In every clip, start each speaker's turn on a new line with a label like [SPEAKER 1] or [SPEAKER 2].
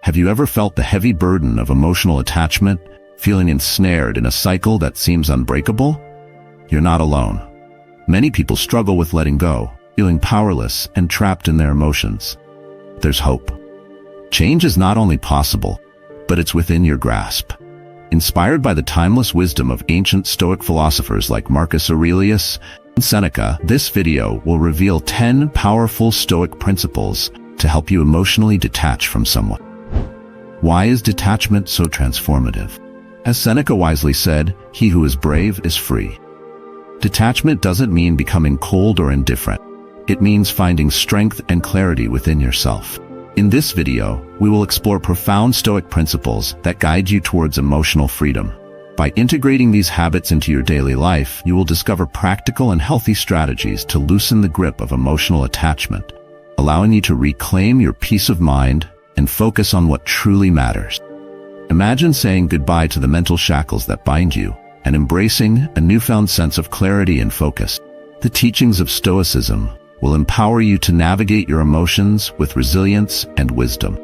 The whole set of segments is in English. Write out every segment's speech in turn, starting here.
[SPEAKER 1] Have you ever felt the heavy burden of emotional attachment, feeling ensnared in a cycle that seems unbreakable? You're not alone. Many people struggle with letting go, feeling powerless and trapped in their emotions. There's hope. Change is not only possible, but it's within your grasp. Inspired by the timeless wisdom of ancient Stoic philosophers like Marcus Aurelius and Seneca, this video will reveal 10 powerful Stoic principles to help you emotionally detach from someone. Why is detachment so transformative? As Seneca wisely said, "He who is brave is free." Detachment doesn't mean becoming cold or indifferent. It means finding strength and clarity within yourself. In this video, we will explore profound Stoic principles that guide you towards emotional freedom. By integrating these habits into your daily life, you will discover practical and healthy strategies to loosen the grip of emotional attachment, allowing you to reclaim your peace of mind and focus on what truly matters. Imagine saying goodbye to the mental shackles that bind you and embracing a newfound sense of clarity and focus. The teachings of Stoicism will empower you to navigate your emotions with resilience and wisdom.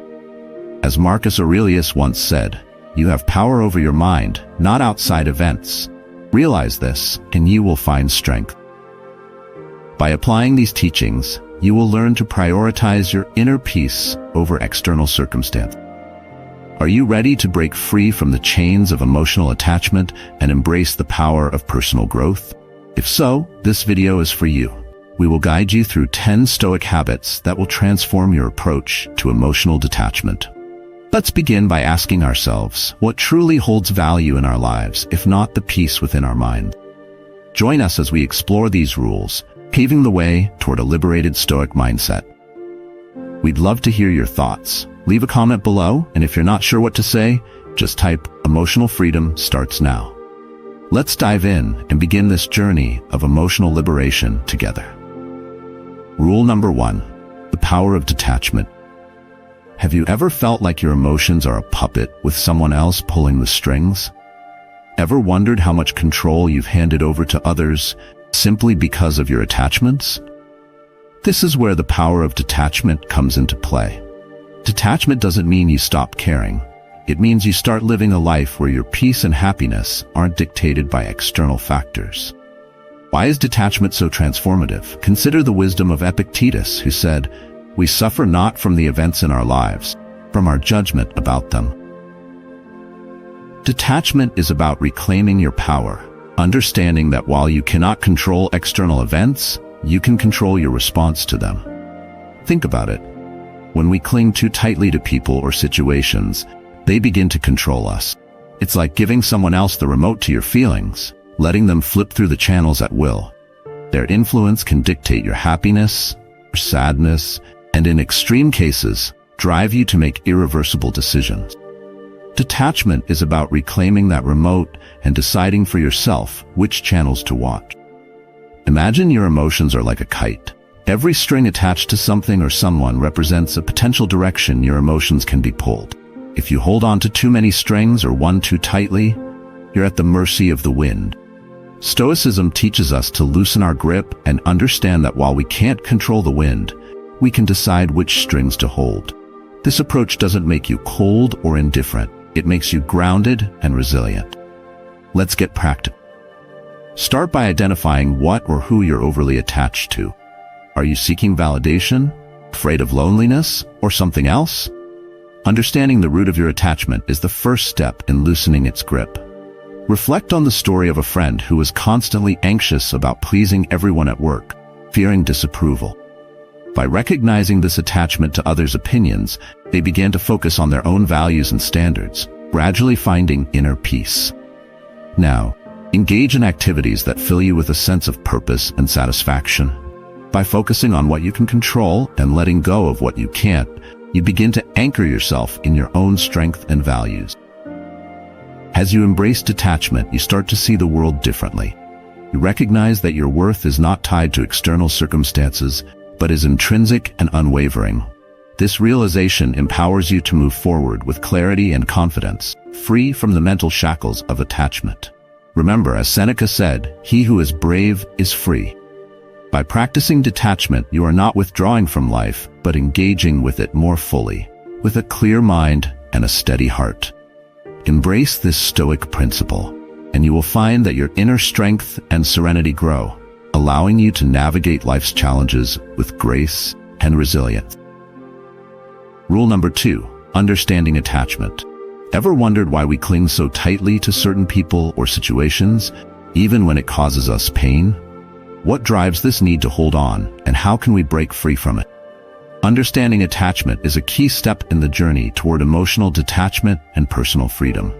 [SPEAKER 1] As Marcus Aurelius once said, "You have power over your mind, not outside events." Realize this, and you will find strength. By applying these teachings, you will learn to prioritize your inner peace over external circumstance. Are you ready to break free from the chains of emotional attachment and embrace the power of personal growth? If so, this video is for you. We will guide you through 10 Stoic habits that will transform your approach to emotional detachment. Let's begin by asking ourselves, what truly holds value in our lives, if not the peace within our mind? Join us as we explore these rules, paving the way toward a liberated Stoic mindset. We'd love to hear your thoughts. Leave a comment below, and if you're not sure what to say, just type "Emotional freedom starts now." Let's dive in and begin this journey of emotional liberation together. Rule number 1, the power of detachment. Have you ever felt like your emotions are a puppet with someone else pulling the strings? Ever wondered how much control you've handed over to others simply because of your attachments? This is where the power of detachment comes into play. Detachment doesn't mean you stop caring. It means you start living a life where your peace and happiness aren't dictated by external factors. Why is detachment so transformative? Consider the wisdom of Epictetus, who said, "We suffer not from the events in our lives, from our judgment about them." Detachment is about reclaiming your power, understanding that while you cannot control external events, you can control your response to them. Think about it. When we cling too tightly to people or situations, they begin to control us. It's like giving someone else the remote to your feelings, letting them flip through the channels at will. Their influence can dictate your happiness, your sadness, and in extreme cases, drive you to make irreversible decisions. Detachment is about reclaiming that remote and deciding for yourself which channels to watch. Imagine your emotions are like a kite. Every string attached to something or someone represents a potential direction your emotions can be pulled. If you hold on to too many strings or one too tightly, you're at the mercy of the wind. Stoicism teaches us to loosen our grip and understand that while we can't control the wind, we can decide which strings to hold. This approach doesn't make you cold or indifferent. It makes you grounded and resilient. Let's get practical. Start by identifying what or who you're overly attached to. Are you seeking validation, afraid of loneliness, or something else? Understanding the root of your attachment is the first step in loosening its grip. Reflect on the story of a friend who was constantly anxious about pleasing everyone at work, fearing disapproval. By recognizing this attachment to others' opinions, they began to focus on their own values and standards, gradually finding inner peace. Now, engage in activities that fill you with a sense of purpose and satisfaction. By focusing on what you can control and letting go of what you can't, you begin to anchor yourself in your own strength and values. As you embrace detachment, you start to see the world differently. You recognize that your worth is not tied to external circumstances, but is intrinsic and unwavering. This realization empowers you to move forward with clarity and confidence, free from the mental shackles of attachment. Remember, as Seneca said, "He who is brave is free." By practicing detachment, you are not withdrawing from life, but engaging with it more fully. with a clear mind and a steady heart. Embrace this Stoic principle, and you will find that your inner strength and serenity grow, allowing you to navigate life's challenges with grace and resilience. Rule number 2, understanding attachment. Ever wondered why we cling so tightly to certain people or situations, even when it causes us pain? What drives this need to hold on, and how can we break free from it? Understanding attachment is a key step in the journey toward emotional detachment and personal freedom.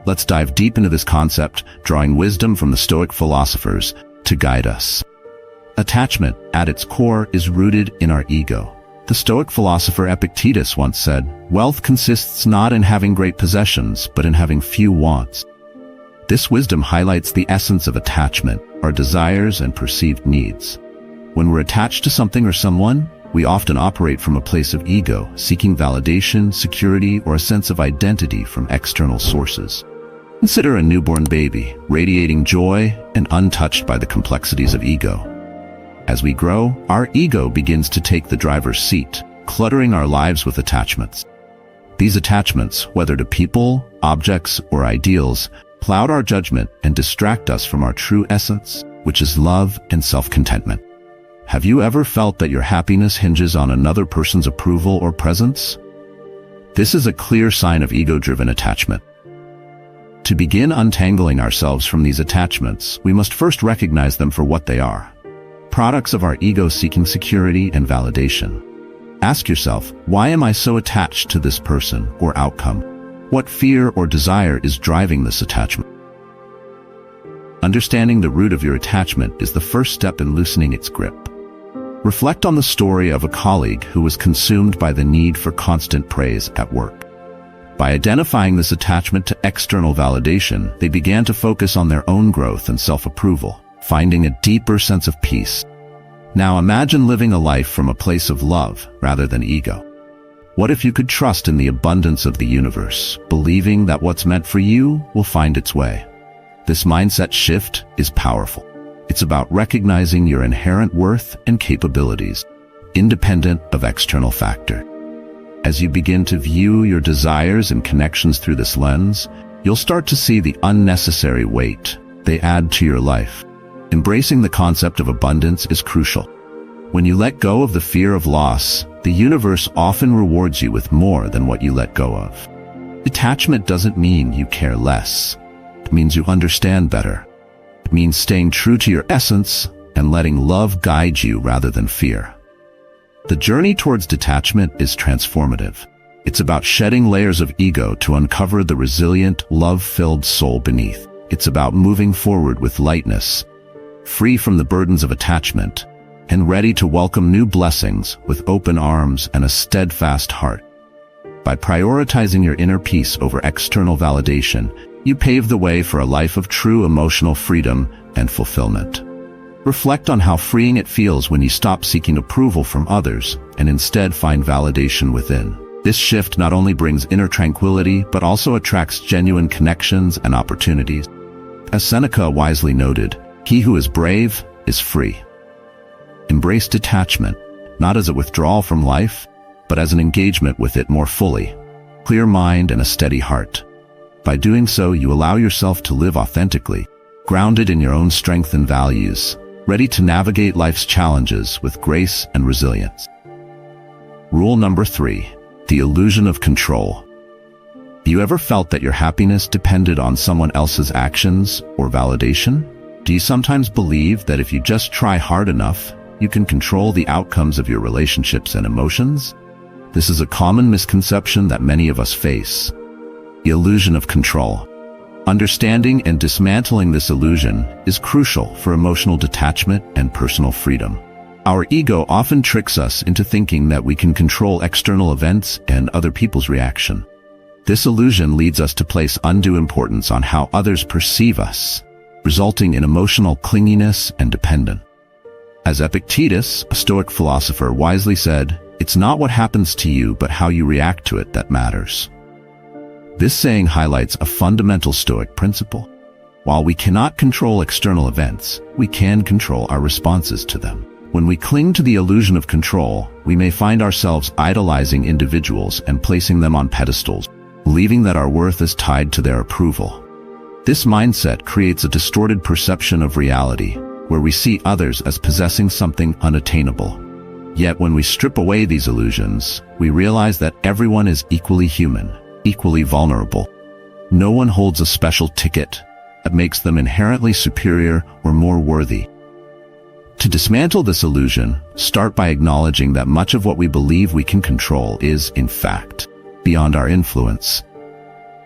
[SPEAKER 1] Let's dive deep into this concept, drawing wisdom from the Stoic philosophers to guide us. Attachment, at its core, is rooted in our ego. The Stoic philosopher Epictetus once said, "Wealth consists not in having great possessions, but in having few wants." This wisdom highlights the essence of attachment, our desires and perceived needs. When we're attached to something or someone, we often operate from a place of ego, seeking validation, security, or a sense of identity from external sources. Consider a newborn baby, radiating joy and untouched by the complexities of ego. As we grow, our ego begins to take the driver's seat, cluttering our lives with attachments. These attachments, whether to people, objects, or ideals, cloud our judgment and distract us from our true essence, which is love and self-contentment. Have you ever felt that your happiness hinges on another person's approval or presence? This is a clear sign of ego-driven attachment. To begin untangling ourselves from these attachments, we must first recognize them for what they are: products of our ego seeking security and validation. Ask yourself, why am I so attached to this person or outcome? What fear or desire is driving this attachment? Understanding the root of your attachment is the first step in loosening its grip. Reflect on the story of a colleague who was consumed by the need for constant praise at work. By identifying this attachment to external validation, they began to focus on their own growth and self-approval, finding a deeper sense of peace. Now imagine living a life from a place of love rather than ego. What if you could trust in the abundance of the universe, believing that what's meant for you will find its way? This mindset shift is powerful. It's about recognizing your inherent worth and capabilities, independent of external factors. As you begin to view your desires and connections through this lens, you'll start to see the unnecessary weight they add to your life. Embracing the concept of abundance is crucial. When you let go of the fear of loss, the universe often rewards you with more than what you let go of. Detachment doesn't mean you care less. It means you understand better. It means staying true to your essence and letting love guide you rather than fear. The journey towards detachment is transformative. It's about shedding layers of ego to uncover the resilient, love-filled soul beneath. It's about moving forward with lightness, free from the burdens of attachment, and ready to welcome new blessings with open arms and a steadfast heart. By prioritizing your inner peace over external validation, you pave the way for a life of true emotional freedom and fulfillment. Reflect on how freeing it feels when you stop seeking approval from others and instead find validation within. This shift not only brings inner tranquility, but also attracts genuine connections and opportunities. As Seneca wisely noted, "He who is brave is free." Embrace detachment, not as a withdrawal from life, but as an engagement with it more fully. Clear mind and a steady heart. By doing so, you allow yourself to live authentically, grounded in your own strength and values, ready to navigate life's challenges with grace and resilience. Rule number 3, the illusion of control. You ever felt that your happiness depended on someone else's actions or validation? Do you sometimes believe that if you just try hard enough, you can control the outcomes of your relationships and emotions? This is a common misconception that many of us face. The illusion of control. Understanding and dismantling this illusion is crucial for emotional detachment and personal freedom. Our ego often tricks us into thinking that we can control external events and other people's reaction. This illusion leads us to place undue importance on how others perceive us, resulting in emotional clinginess and dependence. As Epictetus, a Stoic philosopher, wisely said, "It's not what happens to you, but how you react to it that matters." This saying highlights a fundamental Stoic principle. While we cannot control external events, we can control our responses to them. When we cling to the illusion of control, we may find ourselves idolizing individuals and placing them on pedestals, believing that our worth is tied to their approval. This mindset creates a distorted perception of reality, where we see others as possessing something unattainable. Yet when we strip away these illusions, we realize that everyone is equally human, equally vulnerable. No one holds a special ticket that makes them inherently superior or more worthy. To dismantle this illusion, start by acknowledging that much of what we believe we can control is, in fact, beyond our influence.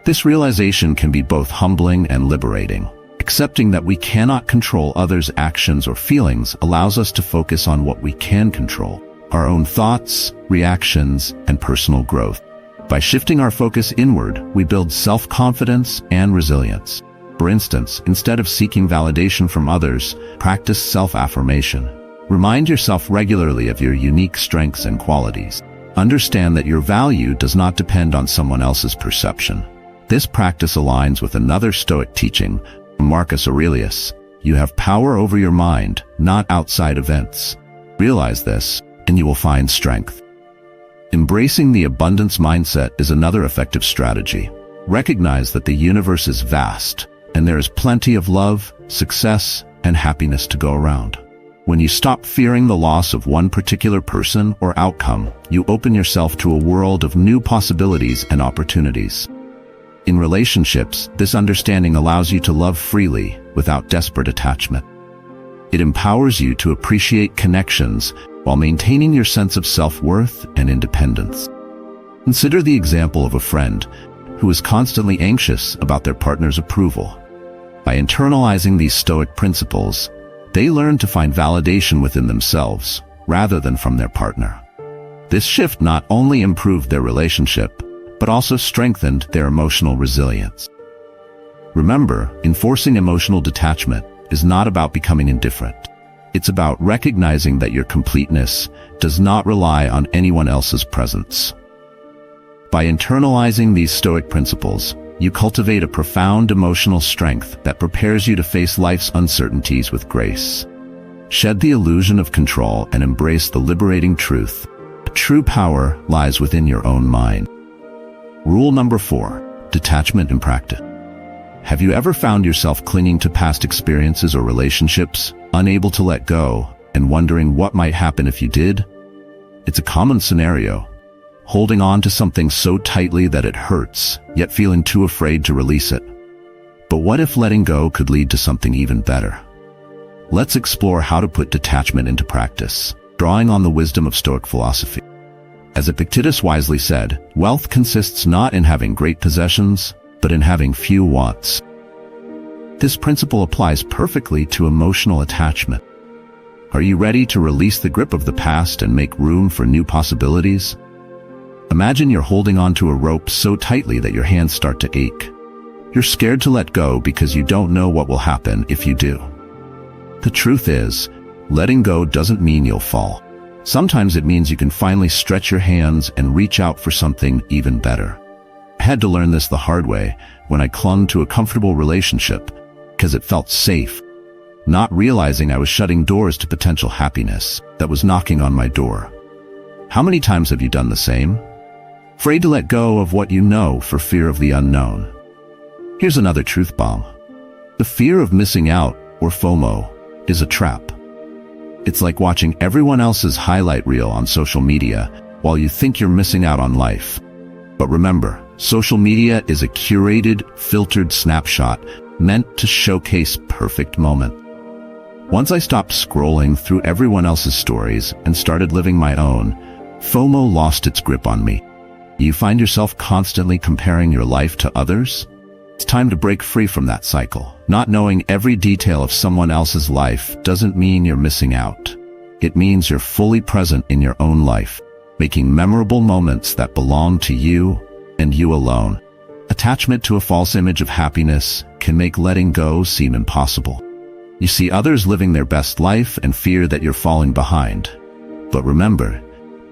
[SPEAKER 1] This realization can be both humbling and liberating. Accepting that we cannot control others' actions or feelings allows us to focus on what we can control: our own thoughts, reactions, and personal growth. By shifting our focus inward, we build self-confidence and resilience. For instance, instead of seeking validation from others, practice self-affirmation. Remind yourself regularly of your unique strengths and qualities. Understand that your value does not depend on someone else's perception. This practice aligns with another Stoic teaching from Marcus Aurelius: you have power over your mind, not outside events. Realize this, and you will find strength. Embracing the abundance mindset is another effective strategy. Recognize that the universe is vast, and there is plenty of love, success, and happiness to go around. When you stop fearing the loss of one particular person or outcome, you open yourself to a world of new possibilities and opportunities. In relationships, this understanding allows you to love freely without desperate attachment. It empowers you to appreciate connections while maintaining your sense of self-worth and independence. Consider the example of a friend who is constantly anxious about their partner's approval. By internalizing these Stoic principles, they learn to find validation within themselves rather than from their partner. This shift not only improved their relationship, but also strengthened their emotional resilience. Remember, enforcing emotional detachment is not about becoming indifferent. It's about recognizing that your completeness does not rely on anyone else's presence. By internalizing these Stoic principles, you cultivate a profound emotional strength that prepares you to face life's uncertainties with grace. Shed the illusion of control and embrace the liberating truth: true power lies within your own mind. Rule number 4: detachment in practice. Have you ever found yourself clinging to past experiences or relationships, unable to let go, and wondering what might happen if you did? It's a common scenario. Holding on to something so tightly that it hurts, yet feeling too afraid to release it. But what if letting go could lead to something even better? Let's explore how to put detachment into practice, drawing on the wisdom of Stoic philosophy. As Epictetus wisely said, wealth consists not in having great possessions, but in having few wants. This principle applies perfectly to emotional attachment. Are you ready to release the grip of the past and make room for new possibilities? Imagine you're holding onto a rope so tightly that your hands start to ache. You're scared to let go because you don't know what will happen if you do. The truth is, letting go doesn't mean you'll fall. Sometimes it means you can finally stretch your hands and reach out for something even better. I had to learn this the hard way when I clung to a comfortable relationship because it felt safe, not realizing I was shutting doors to potential happiness that was knocking on my door. How many times have you done the same? Afraid to let go of what you know for fear of the unknown. Here's another truth bomb. The fear of missing out, or FOMO, is a trap. It's like watching everyone else's highlight reel on social media while you think you're missing out on life. But remember, social media is a curated, filtered snapshot meant to showcase perfect moment. Once I stopped scrolling through everyone else's stories and started living my own, FOMO lost its grip on me. You find yourself constantly comparing your life to others? It's time to break free from that cycle. Not knowing every detail of someone else's life doesn't mean you're missing out. It means you're fully present in your own life, making memorable moments that belong to you and you alone. Attachment to a false image of happiness can make letting go seem impossible. You see others living their best life and fear that you're falling behind. But remember,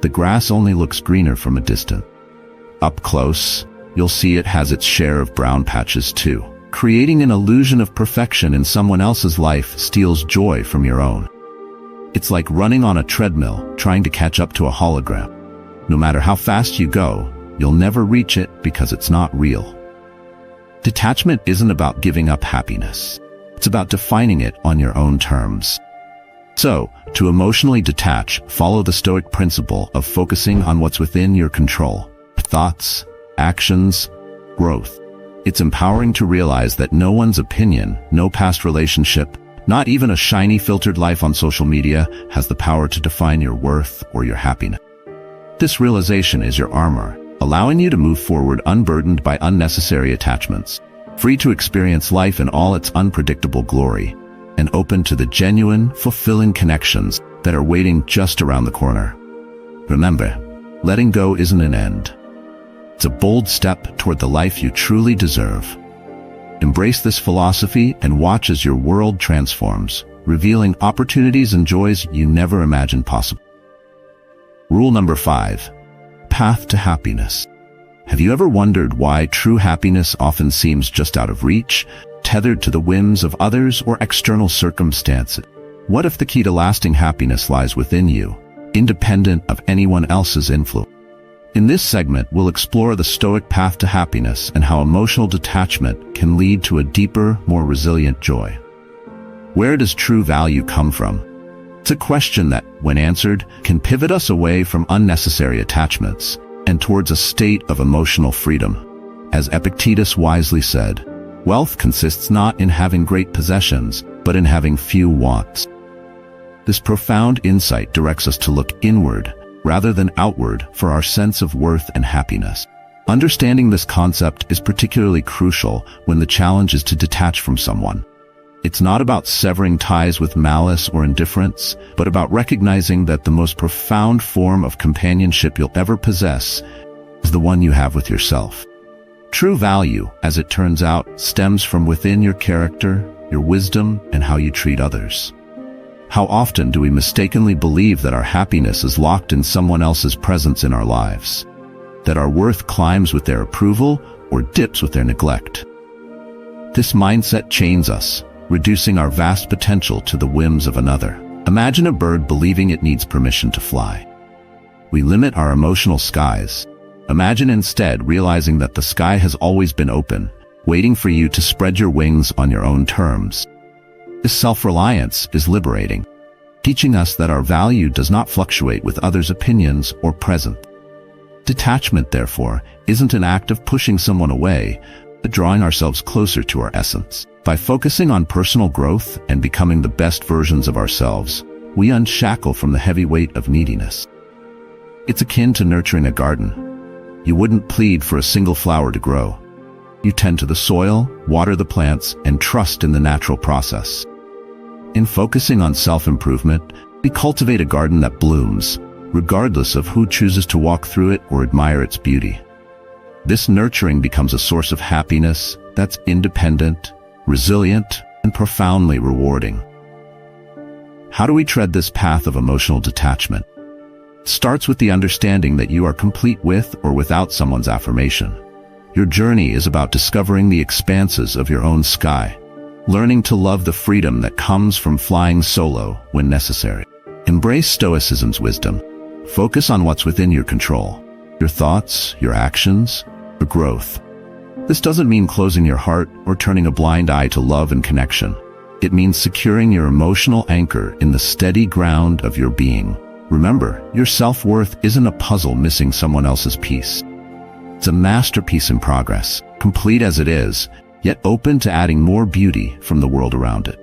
[SPEAKER 1] the grass only looks greener from a distance. Up close, you'll see it has its share of brown patches too. Creating an illusion of perfection in someone else's life steals joy from your own. It's like running on a treadmill, trying to catch up to a hologram. No matter how fast you go, you'll never reach it because it's not real. Detachment isn't about giving up happiness. It's about defining it on your own terms. So, to emotionally detach, follow the Stoic principle of focusing on what's within your control. Thoughts, actions, growth. It's empowering to realize that no one's opinion, no past relationship, not even a shiny filtered life on social media has the power to define your worth or your happiness. This realization is your armor, allowing you to move forward unburdened by unnecessary attachments, free to experience life in all its unpredictable glory, and open to the genuine, fulfilling connections that are waiting just around the corner. Remember, letting go isn't an end. It's a bold step toward the life you truly deserve. Embrace this philosophy and watch as your world transforms, revealing opportunities and joys you never imagined possible. Rule number 5. Path to happiness. Have you ever wondered why true happiness often seems just out of reach, tethered to the whims of others or external circumstances? What if the key to lasting happiness lies within you, independent of anyone else's influence? In this segment, we'll explore the Stoic path to happiness and how emotional detachment can lead to a deeper, more resilient joy. Where does true value come from? It's a question that, when answered, can pivot us away from unnecessary attachments and towards a state of emotional freedom. As Epictetus wisely said, wealth consists not in having great possessions, but in having few wants. This profound insight directs us to look inward rather than outward for our sense of worth and happiness. Understanding this concept is particularly crucial when the challenge is to detach from someone. It's not about severing ties with malice or indifference, but about recognizing that the most profound form of companionship you'll ever possess is the one you have with yourself. True value, as it turns out, stems from within your character, your wisdom, and how you treat others. How often do we mistakenly believe that our happiness is locked in someone else's presence in our lives? That our worth climbs with their approval or dips with their neglect? This mindset chains us, reducing our vast potential to the whims of another. Imagine a bird believing it needs permission to fly. We limit our emotional skies. Imagine instead realizing that the sky has always been open, waiting for you to spread your wings on your own terms. This self-reliance is liberating, teaching us that our value does not fluctuate with others' opinions or presence. Detachment, therefore, isn't an act of pushing someone away, but drawing ourselves closer to our essence. By focusing on personal growth and becoming the best versions of ourselves, we unshackle from the heavy weight of neediness. It's akin to nurturing a garden. You wouldn't plead for a single flower to grow. You tend to the soil, water the plants, and trust in the natural process. In focusing on self-improvement, we cultivate a garden that blooms, regardless of who chooses to walk through it or admire its beauty. This nurturing becomes a source of happiness that's independent, resilient, and profoundly rewarding. How do we tread this path of emotional detachment? It starts with the understanding that you are complete with or without someone's affirmation. Your journey is about discovering the expanses of your own sky, learning to love the freedom that comes from flying solo when necessary. Embrace Stoicism's wisdom. Focus on what's within your control, your thoughts, your actions, your growth. This doesn't mean closing your heart or turning a blind eye to love and connection. It means securing your emotional anchor in the steady ground of your being. Remember, your self-worth isn't a puzzle missing someone else's piece. It's a masterpiece in progress, complete as it is, yet open to adding more beauty from the world around it.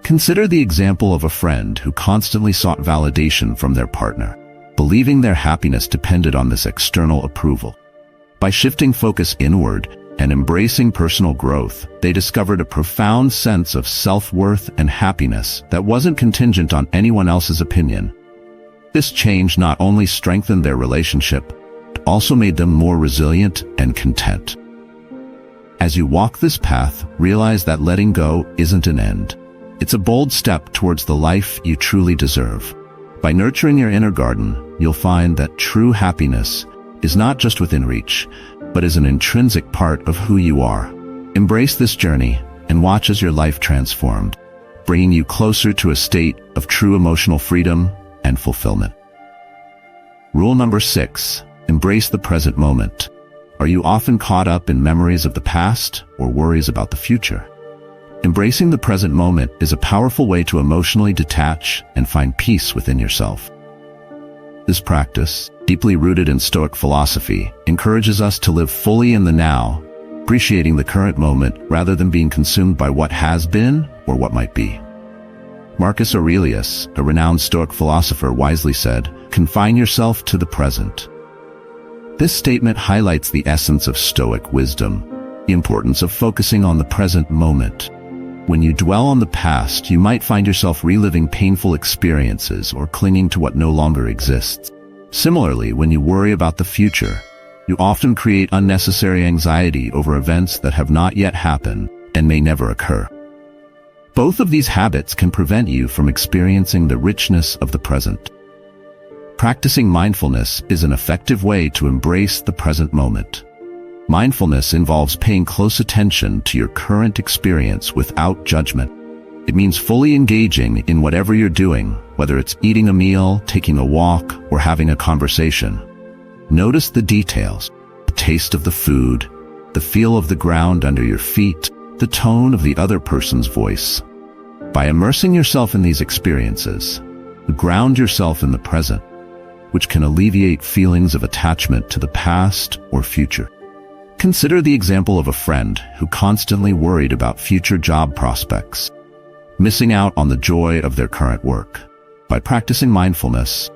[SPEAKER 1] Consider the example of a friend who constantly sought validation from their partner, believing their happiness depended on this external approval. By shifting focus inward and embracing personal growth, they discovered a profound sense of self-worth and happiness that wasn't contingent on anyone else's opinion. This change not only strengthened their relationship, but also made them more resilient and content. As you walk this path, realize that letting go isn't an end. It's a bold step towards the life you truly deserve. By nurturing your inner garden, you'll find that true happiness is not just within reach, but is an intrinsic part of who you are. Embrace this journey and watch as your life transformed, bringing you closer to a state of true emotional freedom and fulfillment. Rule number 6, embrace the present moment. Are you often caught up in memories of the past or worries about the future? Embracing the present moment is a powerful way to emotionally detach and find peace within yourself. This practice, deeply rooted in Stoic philosophy, encourages us to live fully in the now, appreciating the current moment rather than being consumed by what has been or what might be. Marcus Aurelius, a renowned Stoic philosopher, wisely said, "Confine yourself to the present." This statement highlights the essence of Stoic wisdom, the importance of focusing on the present moment. When you dwell on the past, you might find yourself reliving painful experiences or clinging to what no longer exists. Similarly, when you worry about the future, you often create unnecessary anxiety over events that have not yet happened and may never occur. Both of these habits can prevent you from experiencing the richness of the present. Practicing mindfulness is an effective way to embrace the present moment. Mindfulness involves paying close attention to your current experience without judgment. It means fully engaging in whatever you're doing, whether it's eating a meal, taking a walk, or having a conversation. Notice the details, the taste of the food, the feel of the ground under your feet, the tone of the other person's voice. By immersing yourself in these experiences, you ground yourself in the present, which can alleviate feelings of attachment to the past or future. Consider the example of a friend who constantly worried about future job prospects, missing out on the joy of their current work. By practicing mindfulness,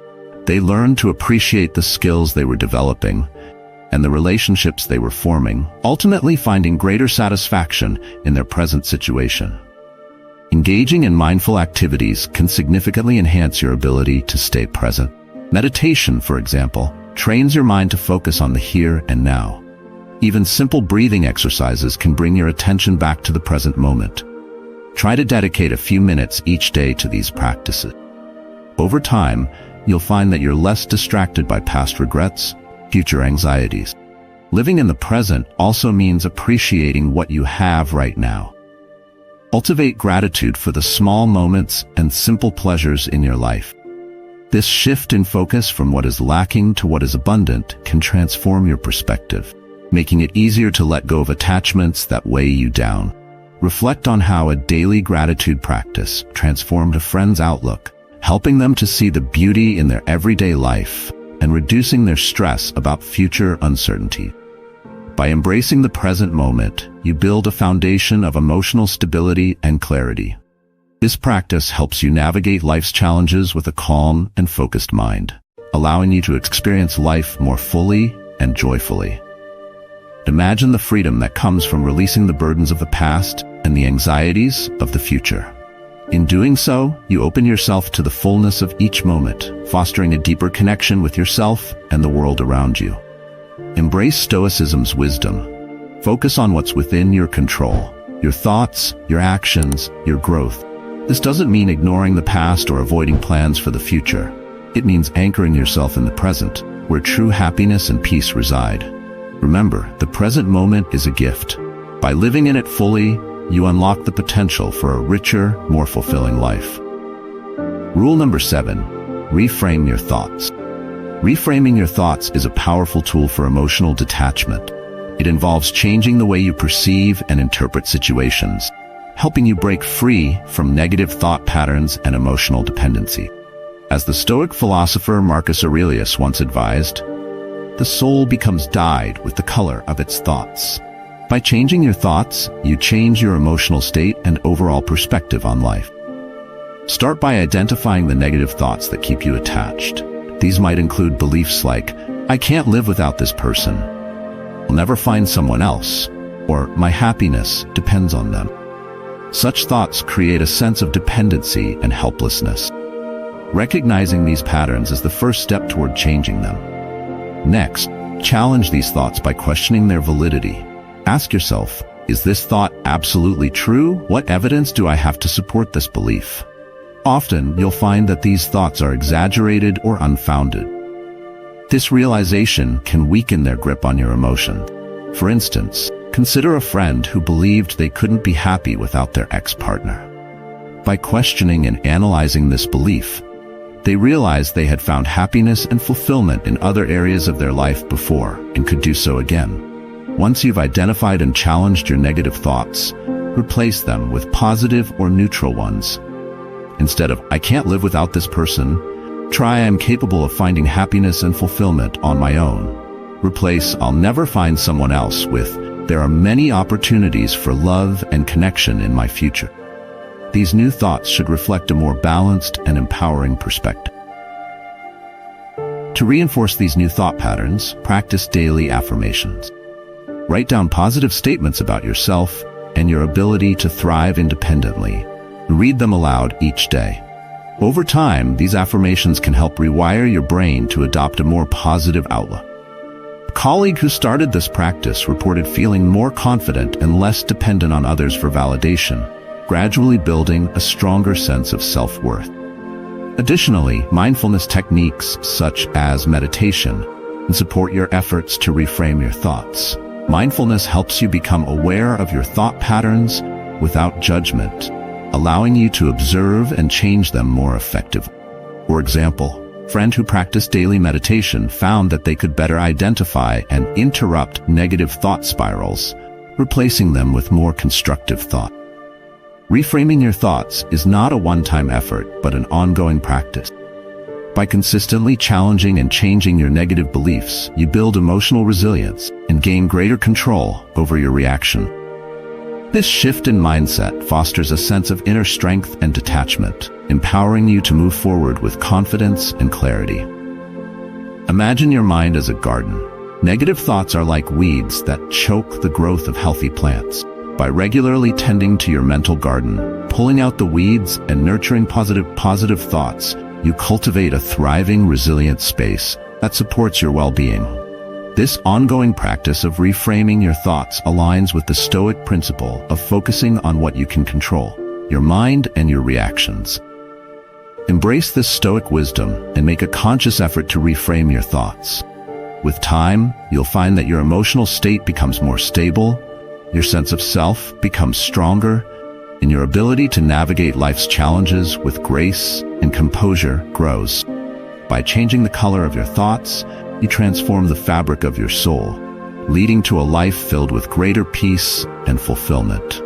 [SPEAKER 1] they learned to appreciate the skills they were developing and the relationships they were forming, ultimately finding greater satisfaction in their present situation. Engaging in mindful activities can significantly enhance your ability to stay present. Meditation, for example, trains your mind to focus on the here and now. Even simple breathing exercises can bring your attention back to the present moment. Try to dedicate a few minutes each day to these practices. Over time, you'll find that you're less distracted by past regrets, future anxieties. Living in the present also means appreciating what you have right now. Cultivate gratitude for the small moments and simple pleasures in your life. This shift in focus from what is lacking to what is abundant can transform your perspective, making it easier to let go of attachments that weigh you down. Reflect on how a daily gratitude practice transformed a friend's outlook, helping them to see the beauty in their everyday life and reducing their stress about future uncertainty. By embracing the present moment, you build a foundation of emotional stability and clarity. This practice helps you navigate life's challenges with a calm and focused mind, allowing you to experience life more fully and joyfully. Imagine the freedom that comes from releasing the burdens of the past and the anxieties of the future. In doing so, you open yourself to the fullness of each moment, fostering a deeper connection with yourself and the world around you. Embrace Stoicism's wisdom. Focus on what's within your control, your thoughts, your actions, your growth. This doesn't mean ignoring the past or avoiding plans for the future. It means anchoring yourself in the present, where true happiness and peace reside. Remember, the present moment is a gift. By living in it fully, you unlock the potential for a richer, more fulfilling life. Rule number 7, reframe your thoughts. Reframing your thoughts is a powerful tool for emotional detachment. It involves changing the way you perceive and interpret situations, helping you break free from negative thought patterns and emotional dependency. As the Stoic philosopher Marcus Aurelius once advised, the soul becomes dyed with the color of its thoughts. By changing your thoughts, you change your emotional state and overall perspective on life. Start by identifying the negative thoughts that keep you attached. These might include beliefs like, "I can't live without this person," "I'll never find someone else," or "my happiness depends on them." Such thoughts create a sense of dependency and helplessness. Recognizing these patterns is the first step toward changing them. Next, challenge these thoughts by questioning their validity. Ask yourself, is this thought absolutely true? What evidence do I have to support this belief? Often, you'll find that these thoughts are exaggerated or unfounded. This realization can weaken their grip on your emotion. For instance, consider a friend who believed they couldn't be happy without their ex-partner. By questioning and analyzing this belief, they realized they had found happiness and fulfillment in other areas of their life before and could do so again. Once you've identified and challenged your negative thoughts, replace them with positive or neutral ones. Instead of, "I can't live without this person," try, "I am capable of finding happiness and fulfillment on my own." Replace, "I'll never find someone else," with, "There are many opportunities for love and connection in my future." These new thoughts should reflect a more balanced and empowering perspective. To reinforce these new thought patterns, practice daily affirmations. Write down positive statements about yourself and your ability to thrive independently. Read them aloud each day. Over time, these affirmations can help rewire your brain to adopt a more positive outlook. A colleague who started this practice reported feeling more confident and less dependent on others for validation, gradually building a stronger sense of self-worth. Additionally, mindfulness techniques such as meditation can support your efforts to reframe your thoughts. Mindfulness helps you become aware of your thought patterns without judgment, allowing you to observe and change them more effectively. For example, a friend who practiced daily meditation found that they could better identify and interrupt negative thought spirals, replacing them with more constructive thought. Reframing your thoughts is not a one-time effort, but an ongoing practice. By consistently challenging and changing your negative beliefs, you build emotional resilience and gain greater control over your reaction. This shift in mindset fosters a sense of inner strength and detachment, empowering you to move forward with confidence and clarity. Imagine your mind as a garden. Negative thoughts are like weeds that choke the growth of healthy plants. By regularly tending to your mental garden, pulling out the weeds and nurturing positive thoughts, you cultivate a thriving, resilient space that supports your well-being. This ongoing practice of reframing your thoughts aligns with the Stoic principle of focusing on what you can control, your mind and your reactions. Embrace this Stoic wisdom and make a conscious effort to reframe your thoughts. With time, you'll find that your emotional state becomes more stable, your sense of self becomes stronger, and your ability to navigate life's challenges with grace and composure grows. By changing the color of your thoughts, you transform the fabric of your soul, leading to a life filled with greater peace and fulfillment.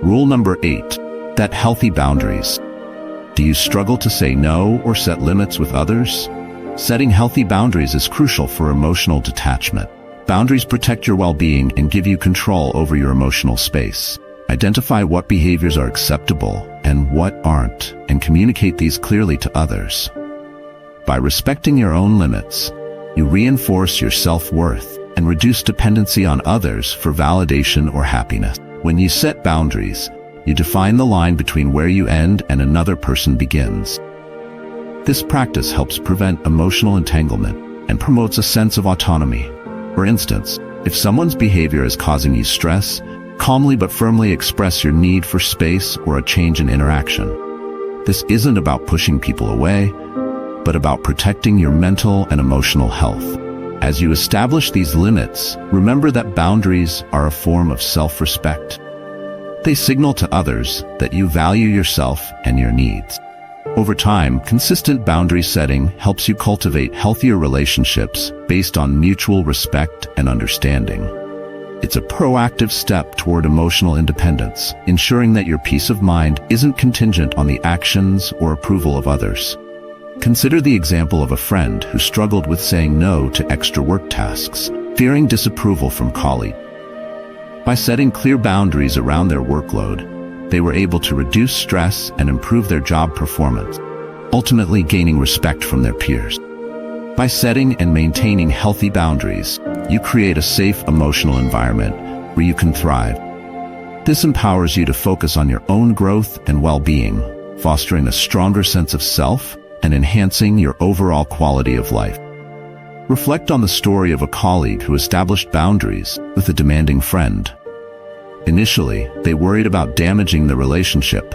[SPEAKER 1] Rule number 8, set healthy boundaries. Do you struggle to say no or set limits with others? Setting healthy boundaries is crucial for emotional detachment. Boundaries protect your well-being and give you control over your emotional space. Identify what behaviors are acceptable and what aren't, and communicate these clearly to others. By respecting your own limits, you reinforce your self-worth and reduce dependency on others for validation or happiness. When you set boundaries, you define the line between where you end and another person begins. This practice helps prevent emotional entanglement and promotes a sense of autonomy. For instance, if someone's behavior is causing you stress, calmly but firmly express your need for space or a change in interaction. This isn't about pushing people away, but about protecting your mental and emotional health. As you establish these limits, remember that boundaries are a form of self-respect. They signal to others that you value yourself and your needs. Over time, consistent boundary setting helps you cultivate healthier relationships based on mutual respect and understanding. It's a proactive step toward emotional independence, ensuring that your peace of mind isn't contingent on the actions or approval of others. Consider the example of a friend who struggled with saying no to extra work tasks, fearing disapproval from colleagues. By setting clear boundaries around their workload, they were able to reduce stress and improve their job performance, ultimately gaining respect from their peers. By setting and maintaining healthy boundaries, you create a safe emotional environment where you can thrive. This empowers you to focus on your own growth and well-being, fostering a stronger sense of self and enhancing your overall quality of life. Reflect on the story of a colleague who established boundaries with a demanding friend. Initially, they worried about damaging the relationship,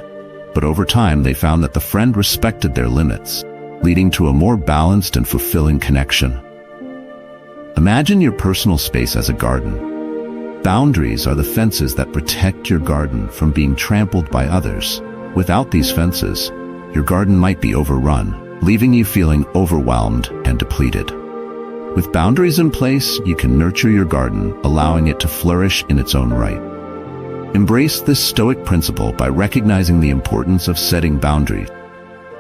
[SPEAKER 1] but over time they found that the friend respected their limits, leading to a more balanced and fulfilling connection. Imagine your personal space as a garden. Boundaries are the fences that protect your garden from being trampled by others. Without these fences, your garden might be overrun, leaving you feeling overwhelmed and depleted. With boundaries in place, you can nurture your garden, allowing it to flourish in its own right. Embrace this Stoic principle by recognizing the importance of setting boundaries.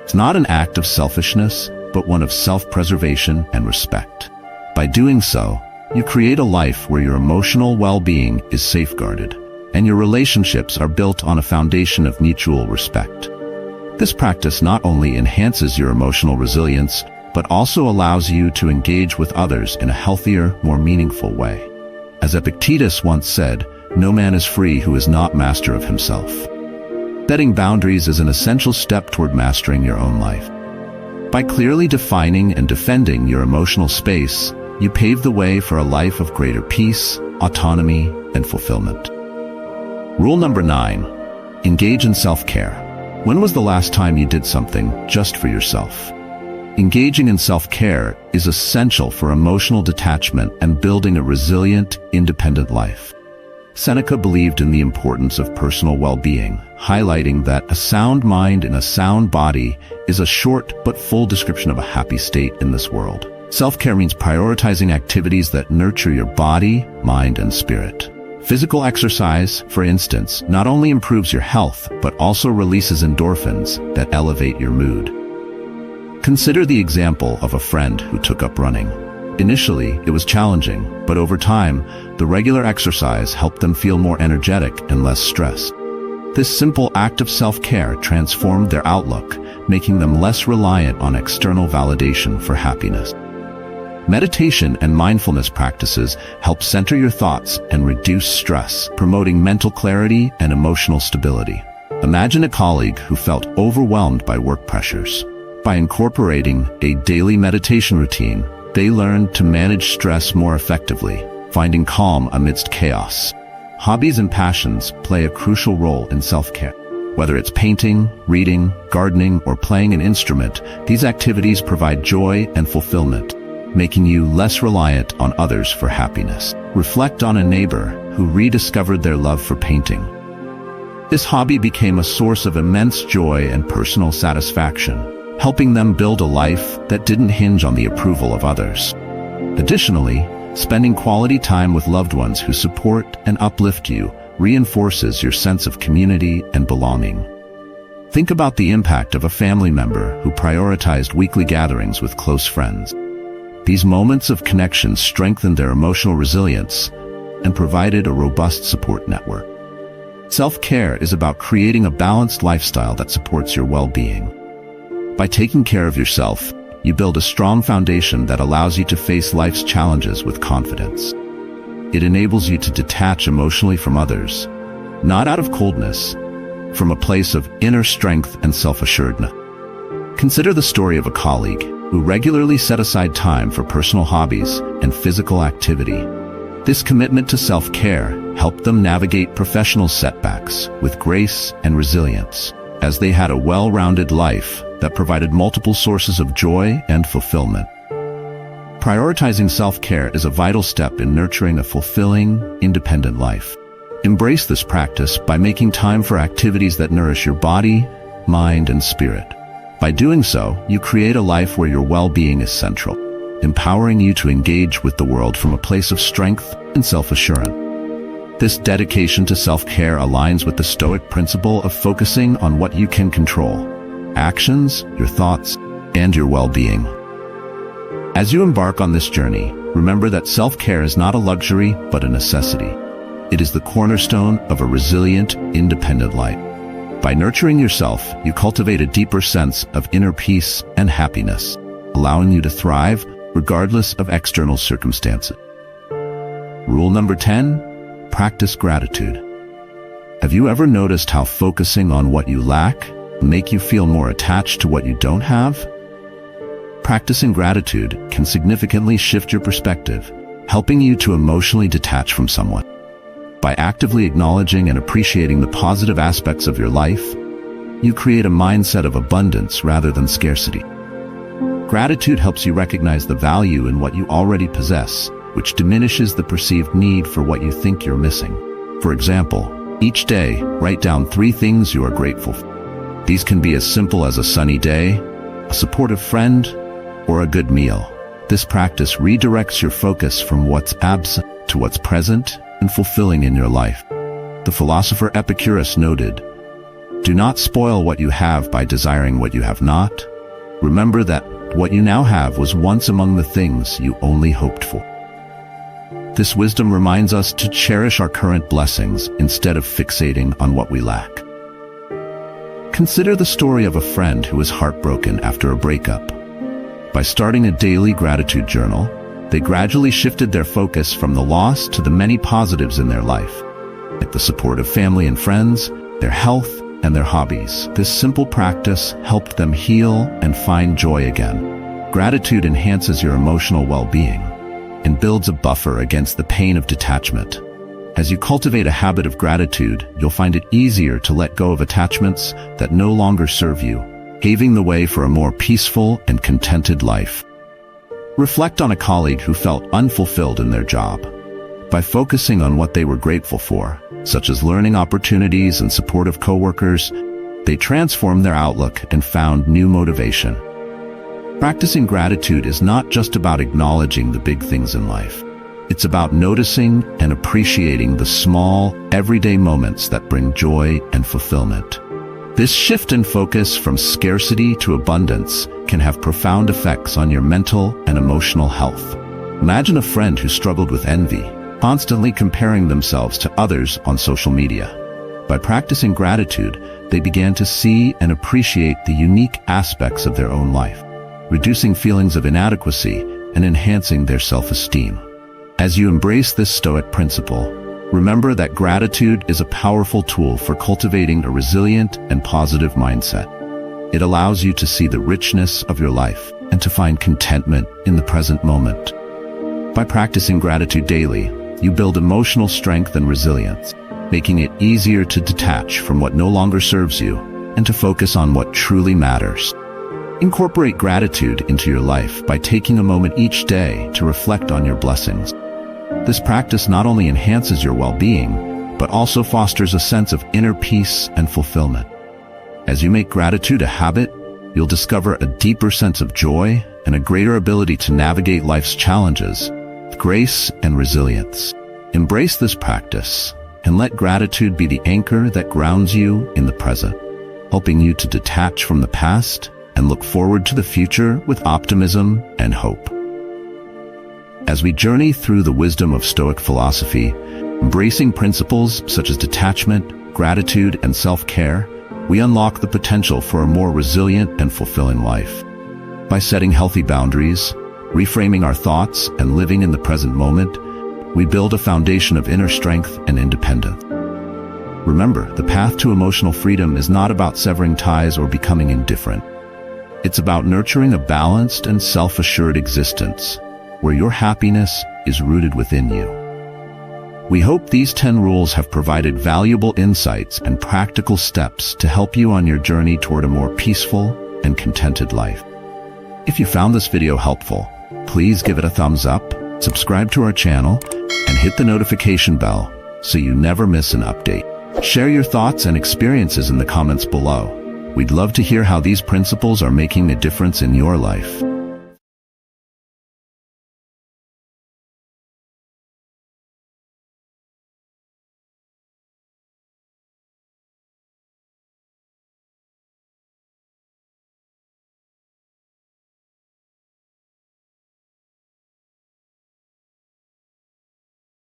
[SPEAKER 1] It's not an act of selfishness, but one of self-preservation and respect. By doing so, you create a life where your emotional well-being is safeguarded, and your relationships are built on a foundation of mutual respect. This practice not only enhances your emotional resilience, but also allows you to engage with others in a healthier, more meaningful way. As Epictetus once said, "No man is free who is not master of himself." Setting boundaries is an essential step toward mastering your own life. By clearly defining and defending your emotional space, you pave the way for a life of greater peace, autonomy, and fulfillment. Rule number 9. Engage in self-care. When was the last time you did something just for yourself? Engaging in self-care is essential for emotional detachment and building a resilient, independent life. Seneca believed in the importance of personal well-being, highlighting that a sound mind in a sound body is a short but full description of a happy state in this world. Self-care means prioritizing activities that nurture your body, mind, and spirit. Physical exercise, for instance, not only improves your health, but also releases endorphins that elevate your mood. Consider the example of a friend who took up running. Initially, it was challenging, but over time, the regular exercise helped them feel more energetic and less stressed. This simple act of self-care transformed their outlook, making them less reliant on external validation for happiness. Meditation and mindfulness practices help center your thoughts and reduce stress, promoting mental clarity and emotional stability. Imagine a colleague who felt overwhelmed by work pressures. By incorporating a daily meditation routine, they learned to manage stress more effectively, finding calm amidst chaos. Hobbies and passions play a crucial role in self-care. Whether it's painting, reading, gardening, or playing an instrument, these activities provide joy and fulfillment, making you less reliant on others for happiness. Reflect on a neighbor who rediscovered their love for painting. This hobby became a source of immense joy and personal satisfaction, helping them build a life that didn't hinge on the approval of others. Additionally, spending quality time with loved ones who support and uplift you reinforces your sense of community and belonging. Think about the impact of a family member who prioritized weekly gatherings with close friends. These moments of connection strengthened their emotional resilience and provided a robust support network. Self-care is about creating a balanced lifestyle that supports your well-being. By taking care of yourself, you build a strong foundation that allows you to face life's challenges with confidence. It enables you to detach emotionally from others, not out of coldness, from a place of inner strength and self-assuredness. Consider the story of a colleague who regularly set aside time for personal hobbies and physical activity. This commitment to self-care helped them navigate professional setbacks with grace and resilience, as they had a well-rounded life that provided multiple sources of joy and fulfillment. Prioritizing self-care is a vital step in nurturing a fulfilling, independent life. Embrace this practice by making time for activities that nourish your body, mind, and spirit. By doing so, you create a life where your well-being is central, empowering you to engage with the world from a place of strength and self-assurance. This dedication to self-care aligns with the Stoic principle of focusing on what you can control: actions, your thoughts, and your well-being. As you embark on this journey, remember that self-care is not a luxury, but a necessity. It is the cornerstone of a resilient, independent life. By nurturing yourself, you cultivate a deeper sense of inner peace and happiness, allowing you to thrive regardless of external circumstances. Rule number 10, practice gratitude. Have you ever noticed how focusing on what you lack make you feel more attached to what you don't have? Practicing gratitude can significantly shift your perspective, helping you to emotionally detach from someone. By actively acknowledging and appreciating the positive aspects of your life, you create a mindset of abundance rather than scarcity. Gratitude helps you recognize the value in what you already possess, which diminishes the perceived need for what you think you're missing. For example, each day, write down 3 things you are grateful for. These can be as simple as a sunny day, a supportive friend, or a good meal. This practice redirects your focus from what's absent to what's present and fulfilling in your life. The philosopher Epictetus noted, "Do not spoil what you have by desiring what you have not. Remember that what you now have was once among the things you only hoped for." This wisdom reminds us to cherish our current blessings instead of fixating on what we lack. Consider the story of a friend who was heartbroken after a breakup. By starting a daily gratitude journal, they gradually shifted their focus from the loss to the many positives in their life, like the support of family and friends, their health, and their hobbies. This simple practice helped them heal and find joy again. Gratitude enhances your emotional well-being and builds a buffer against the pain of detachment. As you cultivate a habit of gratitude, you'll find it easier to let go of attachments that no longer serve you, paving the way for a more peaceful and contented life. Reflect on a colleague who felt unfulfilled in their job. By focusing on what they were grateful for, such as learning opportunities and supportive coworkers, they transformed their outlook and found new motivation. Practicing gratitude is not just about acknowledging the big things in life. It's about noticing and appreciating the small, everyday moments that bring joy and fulfillment. This shift in focus from scarcity to abundance can have profound effects on your mental and emotional health. Imagine a friend who struggled with envy, constantly comparing themselves to others on social media. By practicing gratitude, they began to see and appreciate the unique aspects of their own life, reducing feelings of inadequacy and enhancing their self-esteem. As you embrace this Stoic principle, remember that gratitude is a powerful tool for cultivating a resilient and positive mindset. It allows you to see the richness of your life and to find contentment in the present moment. By practicing gratitude daily, you build emotional strength and resilience, making it easier to detach from what no longer serves you and to focus on what truly matters. Incorporate gratitude into your life by taking a moment each day to reflect on your blessings. This practice not only enhances your well-being, but also fosters a sense of inner peace and fulfillment. As you make gratitude a habit, you'll discover a deeper sense of joy and a greater ability to navigate life's challenges with grace and resilience. Embrace this practice and let gratitude be the anchor that grounds you in the present, helping you to detach from the past and look forward to the future with optimism and hope. As we journey through the wisdom of Stoic philosophy, embracing principles such as detachment, gratitude, and self-care, we unlock the potential for a more resilient and fulfilling life. By setting healthy boundaries, reframing our thoughts, and living in the present moment, we build a foundation of inner strength and independence. Remember, the path to emotional freedom is not about severing ties or becoming indifferent. It's about nurturing a balanced and self-assured existence, where your happiness is rooted within you. We hope these 10 rules have provided valuable insights and practical steps to help you on your journey toward a more peaceful and contented life. If you found this video helpful, please give it a thumbs up, subscribe to our channel, and hit the notification bell so you never miss an update. Share your thoughts and experiences in the comments below. We'd love to hear how these principles are making a difference in your life.